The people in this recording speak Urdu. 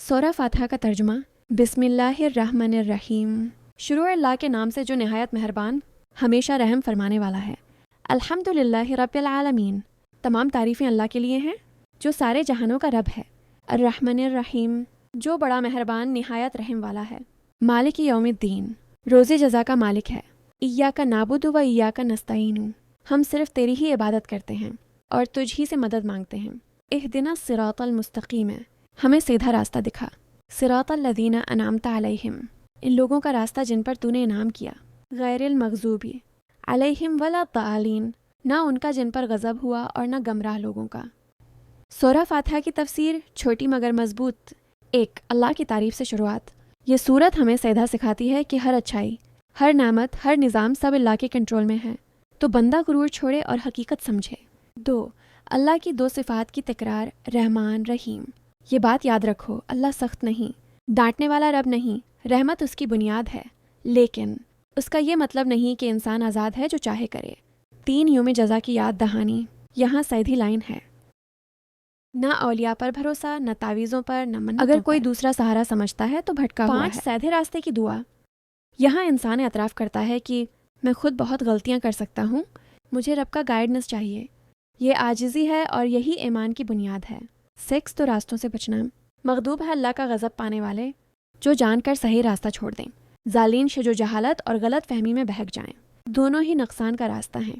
سورہ فاتحہ کا ترجمہ۔ بسم اللہ الرحمن الرحیم۔ شروع اللہ کے نام سے جو نہایت مہربان ہمیشہ رحم فرمانے والا ہے۔ الحمد للہ رب العالمین، تمام تعریفیں اللہ کے لیے ہیں جو سارے جہانوں کا رب ہے۔ الرحمن الرحیم، جو بڑا مہربان نہایت رحم والا ہے۔ مالک یوم الدین، روز جزا کا مالک ہے۔ ایاک نعبد و ایاک نستعین، ہم صرف تیری ہی عبادت کرتے ہیں اور تجھ ہی سے مدد مانگتے ہیں۔ اہدنا الصراط المستقیم، ہمیں سیدھا راستہ دکھا۔ صراط الذین انعمت علیہم، ان لوگوں کا راستہ جن پر تو نے انعام کیا۔ غیر المغضوب علیہم ولا الضالین، نہ ان کا جن پر غضب ہوا اور نہ گمراہ لوگوں کا۔ سورہ فاتحہ کی تفسیر چھوٹی مگر مضبوط۔ ایک، اللہ کی تعریف سے شروعات۔ یہ سورت ہمیں سیدھا سکھاتی ہے کہ ہر اچھائی، ہر نعمت، ہر نظام سب اللہ کے کنٹرول میں ہے، تو بندہ غرور چھوڑے اور حقیقت سمجھے۔ دو، اللہ کی دو صفات کی تکرار، رحمان، رحیم۔ یہ بات یاد رکھو، اللہ سخت نہیں، ڈانٹنے والا رب نہیں، رحمت اس کی بنیاد ہے، لیکن اس کا یہ مطلب نہیں کہ انسان آزاد ہے جو چاہے کرے۔ تین، یوم جزا کی یاد دہانی۔ یہاں سیدھی لائن ہے، نہ اولیاء پر بھروسہ، نہ تعویذوں پر، نہ منتوں پر۔ اگر کوئی دوسرا سہارا سمجھتا ہے تو بھٹکا ہوا ہے۔ 5، سیدھے راستے کی دعا۔ یہاں انسان اعتراف کرتا ہے کہ میں خود بہت غلطیاں کر سکتا ہوں، مجھے رب کا گائیڈنس چاہیے۔ یہ عاجزی ہے اور یہی ایمان کی بنیاد ہے۔ 6، تو راستوں سے بچنا۔ مغضوب ہے اللہ کا غضب پانے والے جو جان کر صحیح راستہ چھوڑ دیں، ظالین سے جو جہالت اور غلط فہمی میں بہک جائیں۔ دونوں ہی نقصان کا راستہ ہیں۔